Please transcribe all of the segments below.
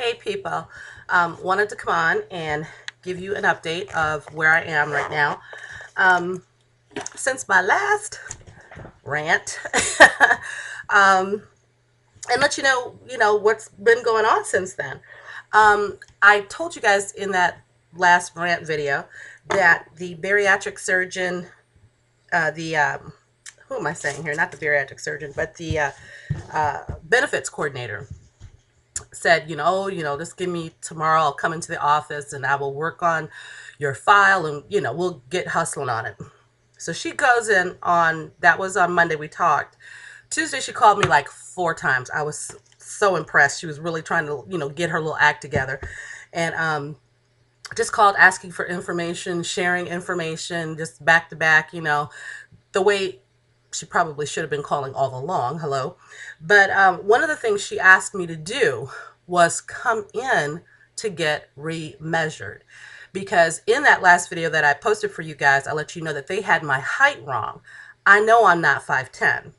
Hey people, wanted to come on and give you an update of where I am right now. Um, since my last rant, um, and let you know what's been going on since then. I told you guys in that last rant video that the bariatric surgeon, the who am I saying here? Not the bariatric surgeon, but the benefits coordinator said, just give me tomorrow. I'll come into the office and I will work on your file and, we'll get hustling on it. So she goes in on, that was on Monday we talked. Tuesday she called me like 4 times. I was so impressed. She was really trying to, get her little act together. And just called asking for information, sharing information, just back to back, the way she probably should have been calling all along. Hello. But one of the things she asked me to do was come in to get remeasured. Because in that last video that I posted for you guys, I let you know that they had my height wrong. I know I'm not 5'10".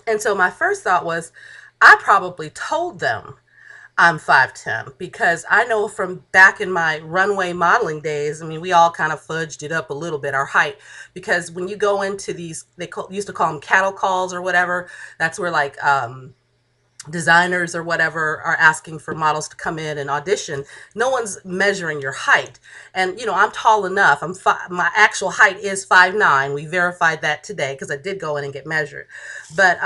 And so my first thought was, I probably told them I'm 5'10", because I know from back in my runway modeling days, I mean, we all kind of fudged it up a little bit, our height, because when you go into these, used to call them cattle calls or whatever, that's where like designers or whatever are asking for models to come in and audition. No one's measuring your height. And, I'm tall enough. My actual height is 5'9". We verified that today because I did go in and get measured. But,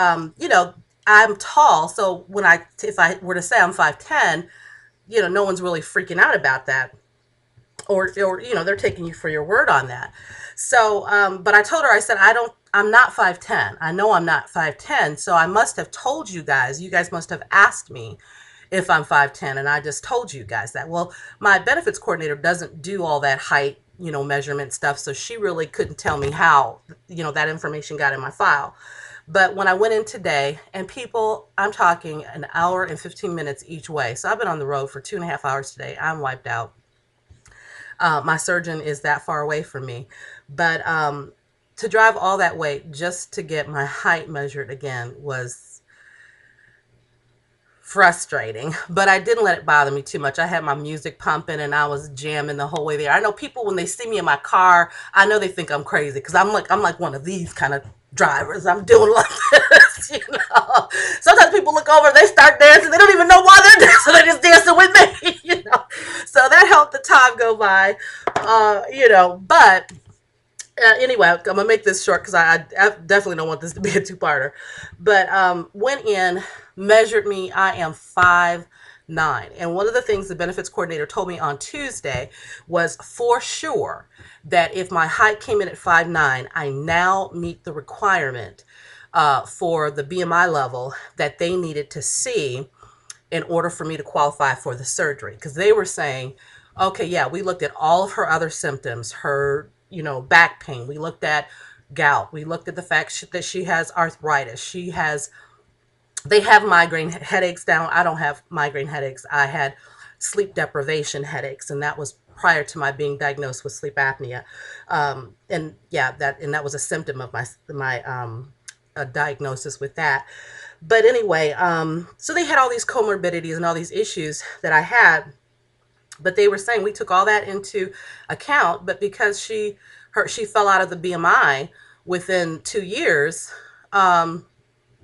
I'm tall, so if I were to say I'm 5'10", no one's really freaking out about that, or they're taking you for your word on that. So, but I told her, I said, I'm not 5'10". I know I'm not 5'10", so I must have told you guys. You guys must have asked me if I'm 5'10", and I just told you guys that. Well, my benefits coordinator doesn't do all that height, measurement stuff, so she really couldn't tell me how, that information got in my file. But when I went in today, and people, I'm talking an hour and 15 minutes each way. So I've been on the road for 2.5 hours today. I'm wiped out. My surgeon is that far away from me. But to drive all that way just to get my height measured again was frustrating, but I didn't let it bother me too much. I had my music pumping and I was jamming the whole way there. I know people, when they see me in my car, I know they think I'm crazy, because I'm like one of these kind of drivers. I'm doing like this. Sometimes people look over, they start dancing, they don't even know why they're dancing, they're just dancing with me. So that helped the time go by. But anyway, I'm gonna make this short because I definitely don't want this to be a two-parter. But went in, measured me. I am 5'9", and one of the things the benefits coordinator told me on Tuesday was for sure that if my height came in at 5'9", I now meet the requirement for the BMI level that they needed to see in order for me to qualify for the surgery. Because they were saying, okay, yeah, we looked at all of her other symptoms, her back pain. We looked at gout. We looked at the fact that she has arthritis. They have migraine headaches down. I don't have migraine headaches. I had sleep deprivation headaches, and that was prior to my being diagnosed with sleep apnea. And yeah, that was a symptom of my diagnosis with that. But anyway, so they had all these comorbidities and all these issues that I had. But they were saying we took all that into account, but because she fell out of the BMI within 2 years,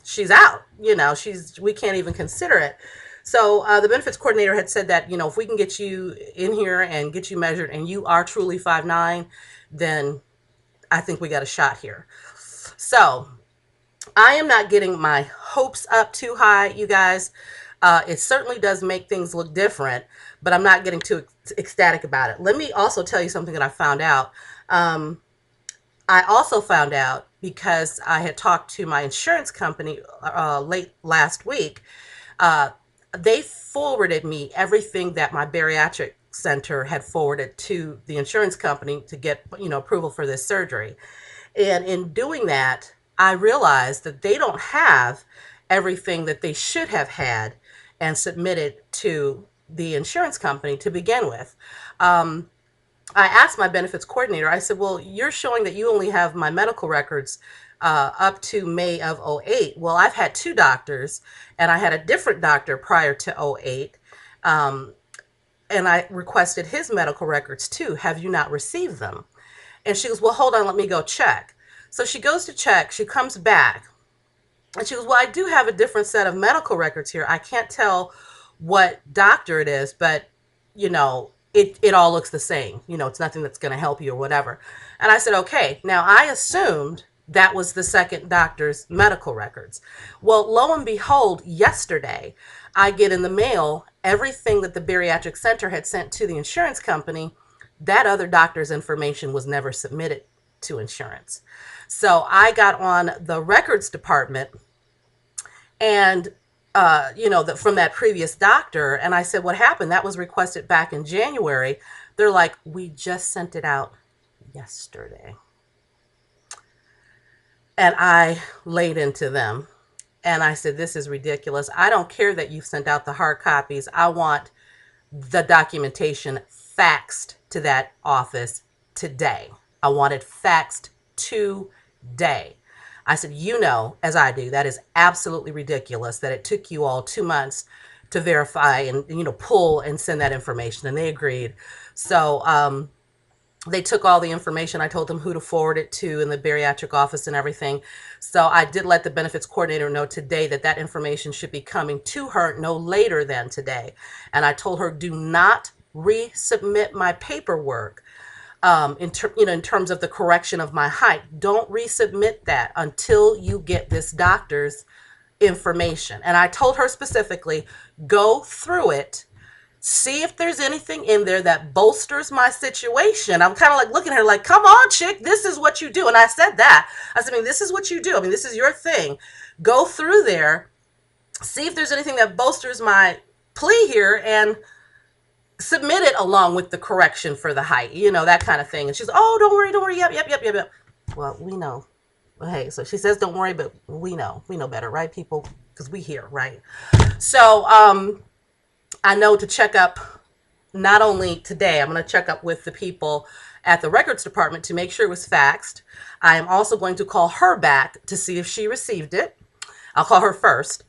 she's out. We can't even consider it. So the benefits coordinator had said that, if we can get you in here and get you measured and you are truly 5'9", then I think we got a shot here. So I am not getting my hopes up too high, you guys. It certainly does make things look different, but I'm not getting too ecstatic about it. Let me also tell you something that I found out. I also found out, because I had talked to my insurance company late last week. They forwarded me everything that my bariatric center had forwarded to the insurance company to get approval for this surgery. And in doing that, I realized that they don't have everything that they should have had and submitted to the insurance company to begin with. I asked my benefits coordinator, I said, well, you're showing that you only have my medical records up to May of '08. Well, I've had 2 doctors, and I had a different doctor prior to '08. And I requested his medical records too. Have you not received them? And she goes, well, hold on, let me go check. So she goes to check. She comes back and she goes, well, I do have a different set of medical records here. I can't tell what doctor it is, but it all looks the same. It's nothing that's going to help you or whatever. And I said, okay. Now I assumed that was the second doctor's medical records. Well, lo and behold, yesterday I get in the mail everything that the bariatric center had sent to the insurance company. That other doctor's information was never submitted to insurance. So I got on the records department and from that previous doctor. And I said, what happened? That was requested back in January. They're like, we just sent it out yesterday. And I laid into them and I said, this is ridiculous. I don't care that you've sent out the hard copies. I want the documentation faxed to that office today. I want it faxed today. I said, as I do, that is absolutely ridiculous that it took you all 2 months to verify and, pull and send that information. And they agreed. So they took all the information. I told them who to forward it to in the bariatric office and everything. So I did let the benefits coordinator know today that that information should be coming to her no later than today. And I told her, do not resubmit my paperwork. In terms of the correction of my height, don't resubmit that until you get this doctor's information. And I told her specifically, go through it, see if there's anything in there that bolsters my situation. I'm kind of like looking at her like, come on, chick, this is what you do. And I said that. I said, this is what you do. This is your thing. Go through there, see if there's anything that bolsters my plea here, and submit it along with the correction for the height, that kind of thing. And she's, oh, don't worry. Yep. Well, we know. Hey, so she says, don't worry, but we know better, right, people? Because we hear, right? So, I know to check up, not only today, I'm going to check up with the people at the records department to make sure it was faxed. I am also going to call her back to see if she received it. I'll call her first.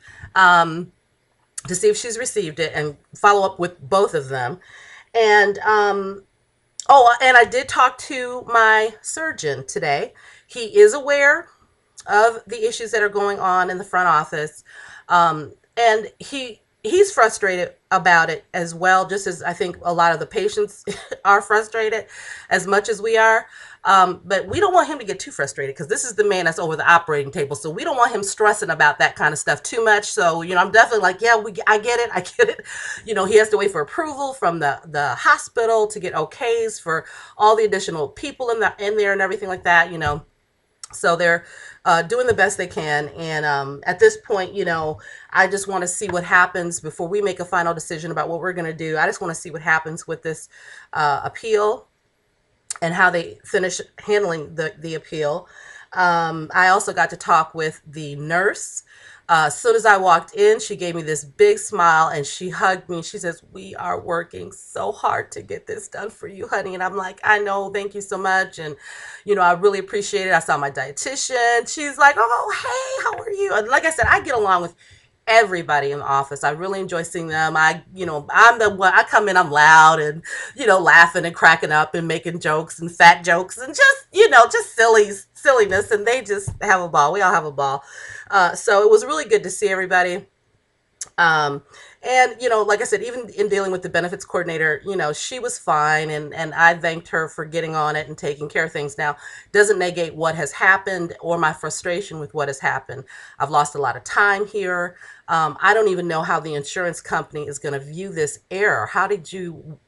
To see if she's received it and follow up with both of them. And, and I did talk to my surgeon today. He is aware of the issues that are going on in the front office. And he's frustrated about it as well, just as I think a lot of the patients are frustrated as much as we are. But we don't want him to get too frustrated because this is the man that's over the operating table. So we don't want him stressing about that kind of stuff too much. So, I'm definitely like, yeah, I get it. He has to wait for approval from the hospital to get okays for all the additional people in there and everything like that, So they're doing the best they can. And at this point, I just want to see what happens before we make a final decision about what we're going to do. I just want to see what happens with this appeal and how they finish handling the appeal. I also got to talk with the nurse. As soon as I walked in, she gave me this big smile and she hugged me. She says, we are working so hard to get this done for you, honey. And I'm like, I know, thank you so much. And, I really appreciate it. I saw my dietitian. She's like, oh, hey, how are you? And like I said, I get along with everybody in the office. I really enjoy seeing them. I'm the one, I come in, I'm loud and, laughing and cracking up and making jokes and fat jokes and just silliness. And they just have a ball. We all have a ball. So it was really good to see everybody. And, like I said, even in dealing with the benefits coordinator, she was fine. And I thanked her for getting on it and taking care of things. Now, doesn't negate what has happened or my frustration with what has happened. I've lost a lot of time here. I don't even know how the insurance company is going to view this error. How did you,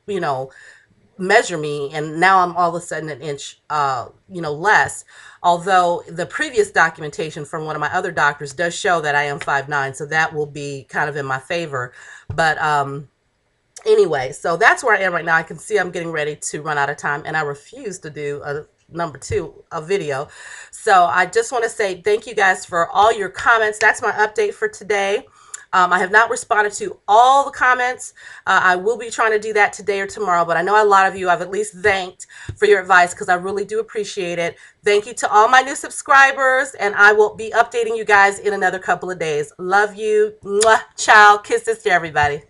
measure me? And now I'm all of a sudden an inch, less. Although the previous documentation from one of my other doctors does show that I am 5'9", so that will be kind of in my favor. But anyway, so that's where I am right now. I can see I'm getting ready to run out of time, and I refuse to do a video. So I just want to say thank you guys for all your comments. That's my update for today. I have not responded to all the comments. I will be trying to do that today or tomorrow, but I know a lot of you I've at least thanked for your advice because I really do appreciate it. Thank you to all my new subscribers, and I will be updating you guys in another couple of days. Love you. Mwah. Ciao. Kisses to everybody.